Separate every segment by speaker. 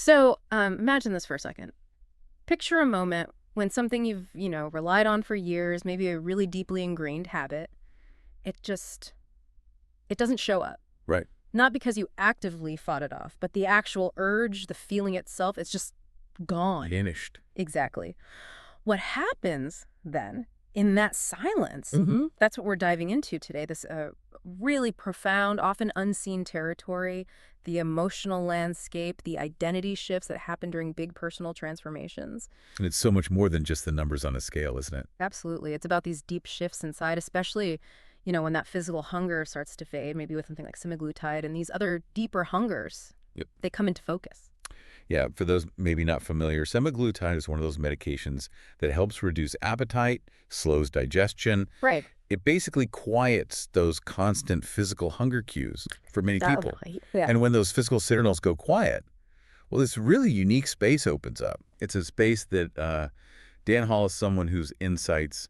Speaker 1: So imagine this for a second. Picture a moment when something you've, relied on for years, maybe a really deeply ingrained habit, it just, it doesn't show up.
Speaker 2: Right.
Speaker 1: Not because you actively fought it off, but the actual urge, the feeling itself, it's just gone.
Speaker 2: Vanished.
Speaker 1: Exactly. What happens then in that silence,
Speaker 2: Mm-hmm.
Speaker 1: that's what we're diving into today, this really profound, often unseen territory, the emotional landscape, the identity shifts that happen during big personal transformations.
Speaker 2: And it's so much more than just the numbers on a scale, isn't it?
Speaker 1: Absolutely. It's about these deep shifts inside, especially, when that physical hunger starts to fade, maybe with something like semaglutide and these other deeper hungers,
Speaker 2: Yep.
Speaker 1: they come into focus.
Speaker 2: Yeah, for those maybe not familiar, semaglutide is one of those medications that helps reduce appetite, slows digestion.
Speaker 1: Right.
Speaker 2: It basically quiets those constant physical hunger cues for many people.
Speaker 1: Right. Yeah.
Speaker 2: And when those physical signals go quiet, well, this really unique space opens up. It's a space that Dan Hall is someone whose insights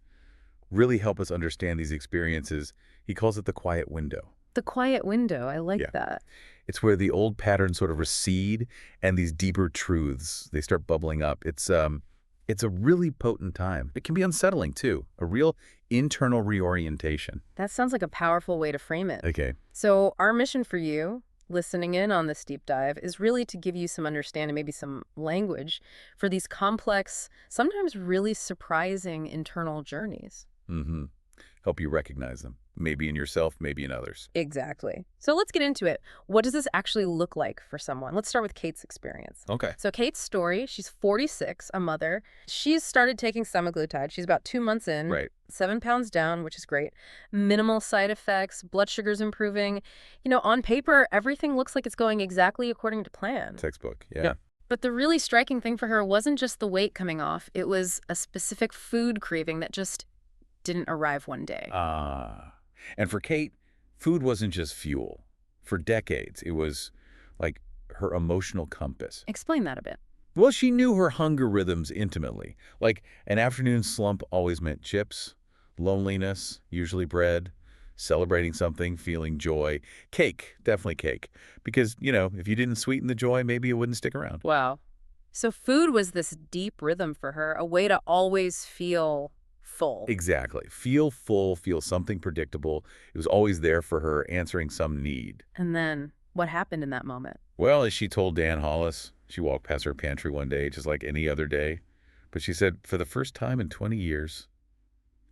Speaker 2: really help us understand these experiences. He calls it the quiet window.
Speaker 1: The quiet window. I like
Speaker 2: Yeah.
Speaker 1: that.
Speaker 2: It's where the old patterns sort of recede and these deeper truths, they start bubbling up. It's a really potent time. It can be unsettling too, a real internal reorientation.
Speaker 1: That sounds like a powerful way to frame it.
Speaker 2: Okay.
Speaker 1: So our mission for you, listening in on this deep dive, is really to give you some understanding, maybe some language for these complex, sometimes really surprising internal journeys.
Speaker 2: Mm-hmm. Help you recognize them, maybe in yourself, maybe in others.
Speaker 1: Exactly. So let's get into it. What does this actually look like for someone? Let's start with Kate's experience.
Speaker 2: Okay.
Speaker 1: So Kate's story, she's 46, a mother. She's started taking semaglutide. She's about 2 months in,
Speaker 2: Right.
Speaker 1: 7 pounds down, which is great. Minimal side effects, blood sugar's improving. On paper, everything looks like it's going exactly according to plan.
Speaker 2: Textbook.
Speaker 1: Yeah.
Speaker 2: Yeah.
Speaker 1: But the really striking thing for her wasn't just the weight coming off. It was a specific food craving that just didn't arrive one day.
Speaker 2: And for Kate, food wasn't just fuel. For decades, it was like her emotional compass.
Speaker 1: Explain that a bit.
Speaker 2: Well, she knew her hunger rhythms intimately. Like an afternoon slump always meant chips, loneliness, usually bread, celebrating something, feeling joy. Cake, definitely cake. Because, if you didn't sweeten the joy, maybe it wouldn't stick around.
Speaker 1: Wow. So food was this deep rhythm for her, a way to always feel full.
Speaker 2: Exactly. Feel full, feel something predictable. It was always there for her, answering some need.
Speaker 1: And then what happened in that moment?
Speaker 2: Well, as she told Dan Hollis, she walked past her pantry one day, just like any other day. But she said, for the first time in 20 years,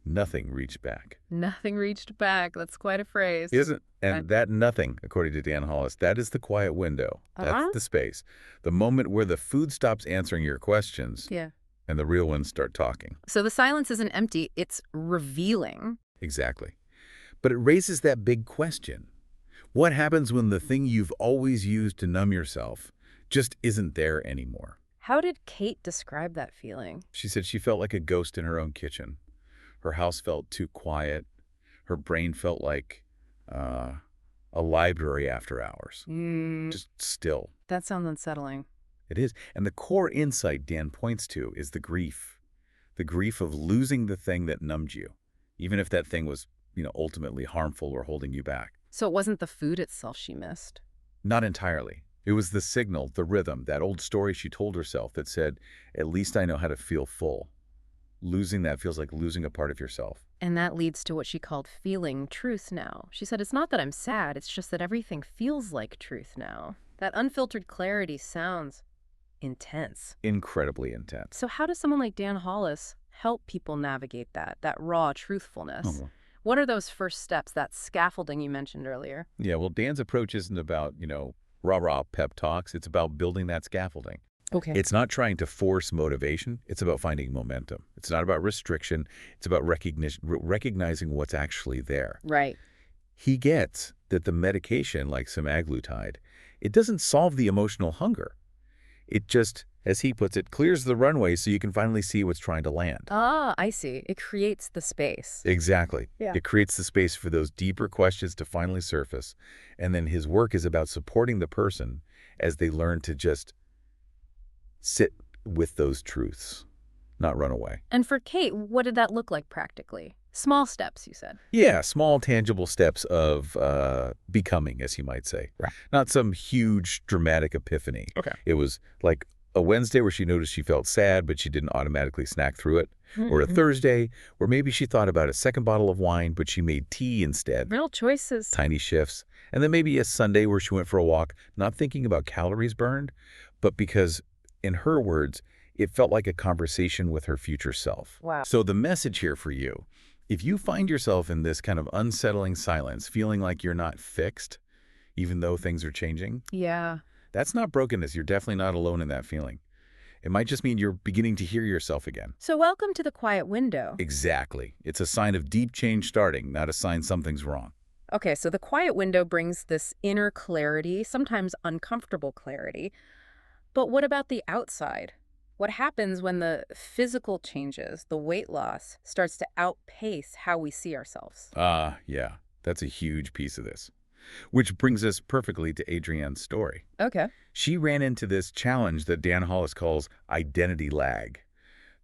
Speaker 2: nothing reached back.
Speaker 1: Nothing reached back. That's quite a phrase.
Speaker 2: Isn't? And that nothing, according to Dan Hollis, that is the quiet window. That's the space. The moment where the food stops answering your questions
Speaker 1: Yeah.
Speaker 2: and the real ones start talking.
Speaker 1: So the silence isn't empty. It's revealing.
Speaker 2: Exactly. But it raises that big question. What happens when the thing you've always used to numb yourself just isn't there anymore?
Speaker 1: How did Kate describe that feeling?
Speaker 2: She said she felt like a ghost in her own kitchen. Her house felt too quiet. Her brain felt like a library after hours. Just still.
Speaker 1: That sounds unsettling.
Speaker 2: It is. And the core insight Dan points to is the grief. The grief of losing the thing that numbed you, even if that thing was, ultimately harmful or holding you back.
Speaker 1: So it wasn't the food itself she missed.
Speaker 2: Not entirely. It was the signal, the rhythm, that old story she told herself that said, at least I know how to feel full. Losing that feels like losing a part of yourself.
Speaker 1: And that leads to what she called feeling truth now. She said, it's not that I'm sad, it's just that everything feels like truth now. That unfiltered clarity sounds intense.
Speaker 2: Incredibly intense.
Speaker 1: So how does someone like Dan Hollis help people navigate that raw truthfulness?
Speaker 2: Oh.
Speaker 1: What are those first steps, that scaffolding you mentioned earlier?
Speaker 2: Yeah, well, Dan's approach isn't about, rah-rah pep talks. It's about building that scaffolding.
Speaker 1: Okay.
Speaker 2: It's not trying to force motivation. It's about finding momentum. It's not about restriction. It's about recognizing what's actually there.
Speaker 1: Right.
Speaker 2: He gets that the medication, like semaglutide, it doesn't solve the emotional hunger. It just, as he puts it, clears the runway so you can finally see what's trying to land.
Speaker 1: Ah, I see. It creates the space.
Speaker 2: Exactly.
Speaker 1: Yeah.
Speaker 2: It creates the space for those deeper questions to finally surface. And then his work is about supporting the person as they learn to just sit with those truths, not run away.
Speaker 1: And for Kate, what did that look like practically? Small steps, you said.
Speaker 2: Yeah, small, tangible steps of becoming, as you might say.
Speaker 3: Right.
Speaker 2: Not some huge, dramatic epiphany.
Speaker 3: Okay.
Speaker 2: It was like a Wednesday where she noticed she felt sad, but she didn't automatically snack through it. Or a Thursday where maybe she thought about a second bottle of wine, but she made tea instead.
Speaker 1: Real choices.
Speaker 2: Tiny shifts. And then maybe a Sunday where she went for a walk, not thinking about calories burned, but because, in her words, it felt like a conversation with her future self.
Speaker 1: Wow.
Speaker 2: So the message here for you, if you find yourself in this kind of unsettling silence, feeling like you're not fixed, even though things are changing,
Speaker 1: Yeah.
Speaker 2: that's not brokenness. You're definitely not alone in that feeling. It might just mean you're beginning to hear yourself again.
Speaker 1: So welcome to the quiet window.
Speaker 2: Exactly. It's a sign of deep change starting, not a sign something's wrong.
Speaker 1: Okay, so the quiet window brings this inner clarity, sometimes uncomfortable clarity. But what about the outside? What happens when the physical changes, the weight loss, starts to outpace how we see ourselves?
Speaker 2: Yeah, that's a huge piece of this. Which brings us perfectly to Adrienne's story.
Speaker 1: Okay.
Speaker 2: She ran into this challenge that Dan Hollis calls identity lag.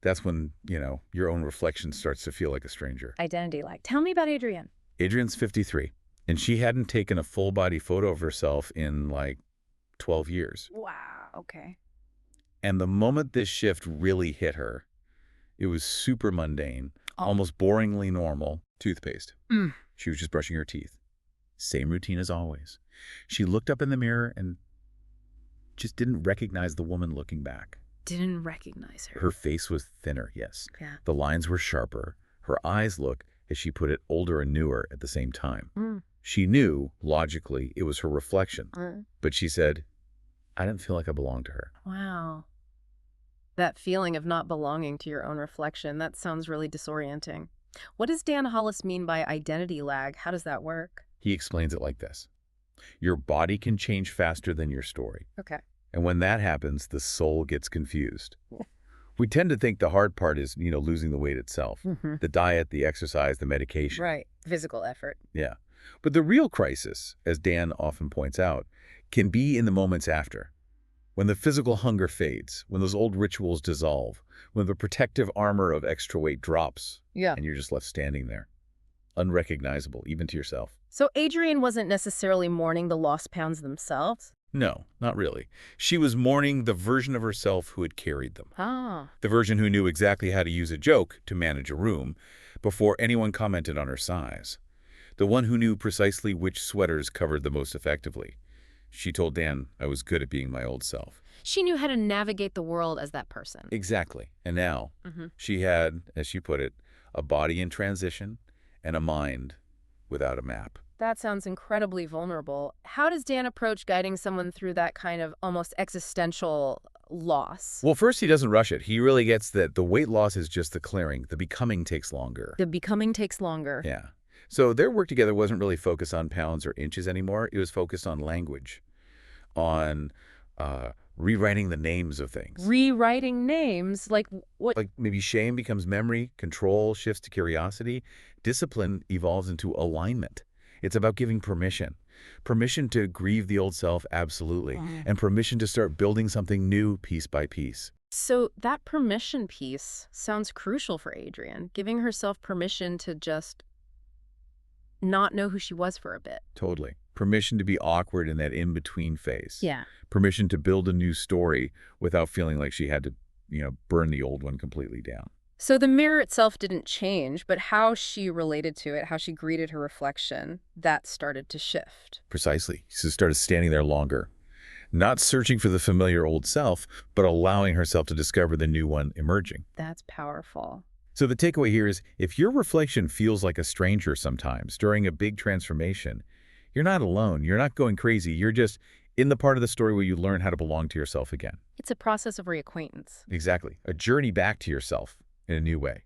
Speaker 2: That's when, your own reflection starts to feel like a stranger.
Speaker 1: Identity lag. Tell me about Adrienne.
Speaker 2: Adrienne's 53, and she hadn't taken a full-body photo of herself in, like, 12 years.
Speaker 1: Wow, okay.
Speaker 2: And the moment this shift really hit her, it was super mundane, almost boringly normal. Toothpaste. She was just brushing her teeth. Same routine as always. She looked up in the mirror and just didn't recognize the woman looking back.
Speaker 1: Didn't recognize her.
Speaker 2: Her face was thinner, yes.
Speaker 1: Yeah.
Speaker 2: The lines were sharper. Her eyes looked, as she put it, older and newer at the same time. She knew, logically, it was her reflection. But she said, I didn't feel like I belonged to her.
Speaker 1: Wow. That feeling of not belonging to your own reflection, that sounds really disorienting. What does Dan Hollis mean by identity lag? How does that work?
Speaker 2: He explains it like this. Your body can change faster than your story.
Speaker 1: Okay.
Speaker 2: And when that happens, the soul gets confused. We tend to think the hard part is, losing the weight itself. The diet, the exercise, the medication.
Speaker 1: Right. Physical effort.
Speaker 2: Yeah. But the real crisis, as Dan often points out, can be in the moments after. When the physical hunger fades, when those old rituals dissolve, when the protective armor of extra weight drops,
Speaker 1: Yeah.
Speaker 2: and you're just left standing there, unrecognizable, even to yourself.
Speaker 1: So Adrienne wasn't necessarily mourning the lost pounds themselves?
Speaker 2: No, not really. She was mourning the version of herself who had carried them.
Speaker 1: Ah.
Speaker 2: The version who knew exactly how to use a joke to manage a room before anyone commented on her size. The one who knew precisely which sweaters covered the most effectively. She told Dan I was good at being my old self.
Speaker 1: She knew how to navigate the world as that person.
Speaker 2: Exactly. And now she had, as she put it, a body in transition and a mind without a map.
Speaker 1: That sounds incredibly vulnerable. How does Dan approach guiding someone through that kind of almost existential loss?
Speaker 2: Well, first, he doesn't rush it. He really gets that the weight loss is just the clearing. The becoming takes longer.
Speaker 1: The becoming takes longer.
Speaker 2: Yeah. So their work together wasn't really focused on pounds or inches anymore. It was focused on language, on rewriting the names of things.
Speaker 1: Rewriting names? Like what?
Speaker 2: Like maybe shame becomes memory, control shifts to curiosity, discipline evolves into alignment. It's about giving permission. Permission to grieve the old self, absolutely, and permission to start building something new piece by piece.
Speaker 1: So that permission piece sounds crucial for Adrienne, giving herself permission to just not know who she was for a bit.
Speaker 2: Totally. Permission to be awkward in that in-between phase.
Speaker 1: Yeah.
Speaker 2: Permission to build a new story without feeling like she had to, burn the old one completely down.
Speaker 1: So the mirror itself didn't change, but how she related to it, how she greeted her reflection, that started to shift.
Speaker 2: Precisely. She started standing there longer. Not searching for the familiar old self, but allowing herself to discover the new one emerging.
Speaker 1: That's powerful.
Speaker 2: So the takeaway here is, if your reflection feels like a stranger sometimes during a big transformation, you're not alone. You're not going crazy. You're just in the part of the story where you learn how to belong to yourself again.
Speaker 1: It's a process of reacquaintance.
Speaker 2: Exactly. A journey back to yourself in a new way.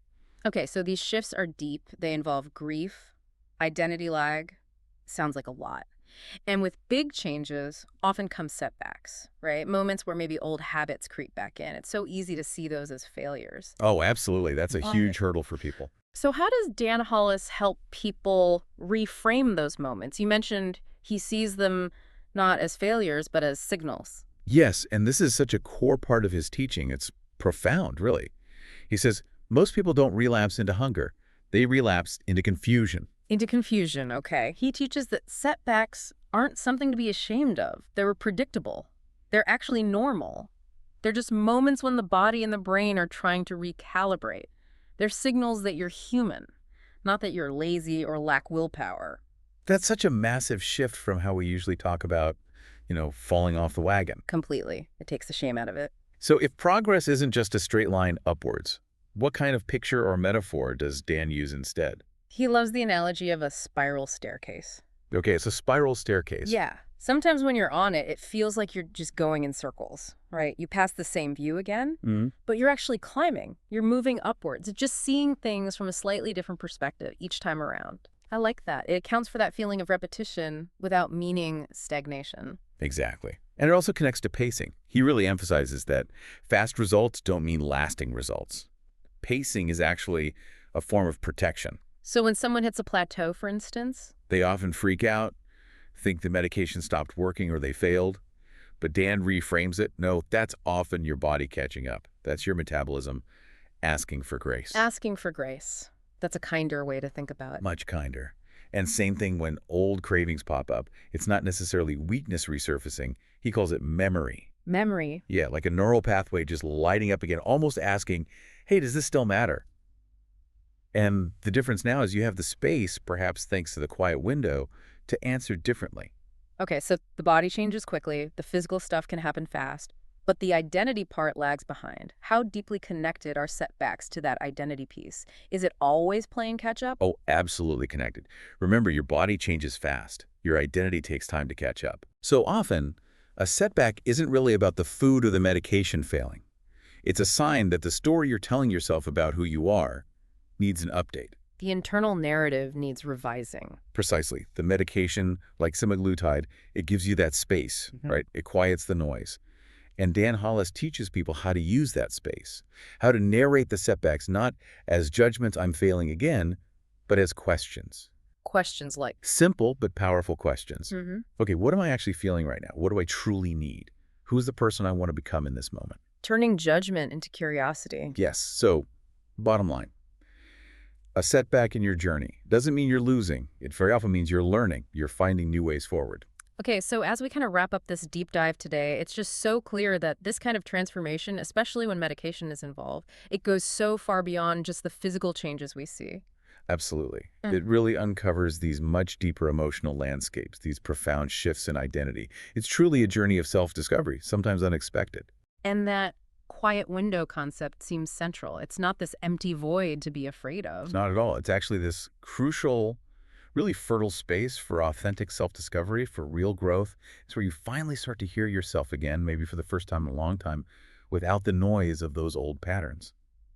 Speaker 1: Okay, so these shifts are deep. They involve grief, identity lag. Sounds like a lot. And with big changes often come setbacks, right? Moments where maybe old habits creep back in. It's so easy to see those as failures.
Speaker 2: Oh, absolutely. That's a huge hurdle for people.
Speaker 1: So how does Dan Hollis help people reframe those moments? You mentioned he sees them not as failures, but as signals.
Speaker 2: Yes, and this is such a core part of his teaching. It's profound, really. He says, most people don't relapse into hunger. They relapsed into confusion.
Speaker 1: Into confusion, okay. He teaches that setbacks aren't something to be ashamed of. They're predictable. They're actually normal. They're just moments when the body and the brain are trying to recalibrate. They're signals that you're human, not that you're lazy or lack willpower.
Speaker 2: That's such a massive shift from how we usually talk about, falling off the wagon.
Speaker 1: Completely. It takes the shame out of it.
Speaker 2: So if progress isn't just a straight line upwards, what kind of picture or metaphor does Dan use instead?
Speaker 1: He loves the analogy of a spiral staircase.
Speaker 2: Okay, it's a spiral staircase.
Speaker 1: Yeah. Sometimes when you're on it, it feels like you're just going in circles, right? You pass the same view again, but you're actually climbing. You're moving upwards, just seeing things from a slightly different perspective each time around. I like that. It accounts for that feeling of repetition without meaning stagnation.
Speaker 2: Exactly. And it also connects to pacing. He really emphasizes that fast results don't mean lasting results. Pacing is actually a form of protection.
Speaker 1: So when someone hits a plateau, for instance?
Speaker 2: They often freak out, think the medication stopped working or they failed. But Dan reframes it. No, that's often your body catching up. That's your metabolism asking for grace.
Speaker 1: Asking for grace. That's a kinder way to think about it.
Speaker 2: Much kinder. And same thing when old cravings pop up. It's not necessarily weakness resurfacing. He calls it memory.
Speaker 1: Memory.
Speaker 2: Yeah, like a neural pathway just lighting up again, almost asking, hey, does this still matter? And the difference now is you have the space, perhaps thanks to the quiet window, to answer differently.
Speaker 1: Okay, so the body changes quickly, the physical stuff can happen fast, but the identity part lags behind. How deeply connected are setbacks to that identity piece? Is it always playing catch up?
Speaker 2: Oh, absolutely connected. Remember, your body changes fast. Your identity takes time to catch up. So often, a setback isn't really about the food or the medication failing. It's a sign that the story you're telling yourself about who you are needs an update.
Speaker 1: The internal narrative needs revising.
Speaker 2: Precisely. The medication, like semaglutide, it gives you that space, right? It quiets the noise. And Dan Hollis teaches people how to use that space, how to narrate the setbacks not as judgments, I'm failing again, but as questions.
Speaker 1: Questions like,
Speaker 2: Simple but powerful questions. Okay, what am I actually feeling right now? What do I truly need? Who's the person I want to become in this moment?
Speaker 1: turning judgment into curiosity.
Speaker 2: Yes. So, bottom line, a setback in your journey doesn't mean you're losing. It very often means you're learning. You're finding new ways forward.
Speaker 1: Okay, so as we kind of wrap up this deep dive today, it's just so clear that this kind of transformation, especially when medication is involved, it goes so far beyond just the physical changes we see.
Speaker 2: Absolutely. It really uncovers these much deeper emotional landscapes, these profound shifts in identity. It's truly a journey of self-discovery, sometimes unexpected.
Speaker 1: And that quiet window concept seems central. It's not this empty void to be afraid of.
Speaker 2: It's not at all. It's actually this crucial, really fertile space for authentic self-discovery, for real growth. It's where you finally start to hear yourself again, maybe for the first time in a long time, without the noise of those old patterns.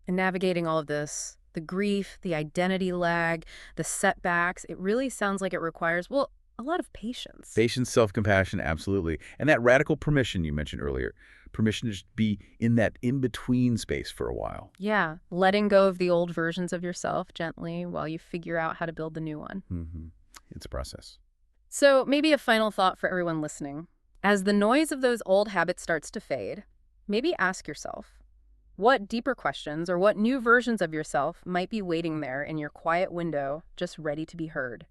Speaker 1: And navigating all of this, the grief, the identity lag, the setbacks, it really sounds like it requires, well, a lot of patience.
Speaker 2: Patience, self-compassion, absolutely. And that radical permission you mentioned earlier, permission to just be in that in-between space for a while.
Speaker 1: Yeah, letting go of the old versions of yourself gently while you figure out how to build the new one.
Speaker 2: It's a process.
Speaker 1: So maybe a final thought for everyone listening. As the noise of those old habits starts to fade, maybe ask yourself, what deeper questions or what new versions of yourself might be waiting there in your quiet window, just ready to be heard?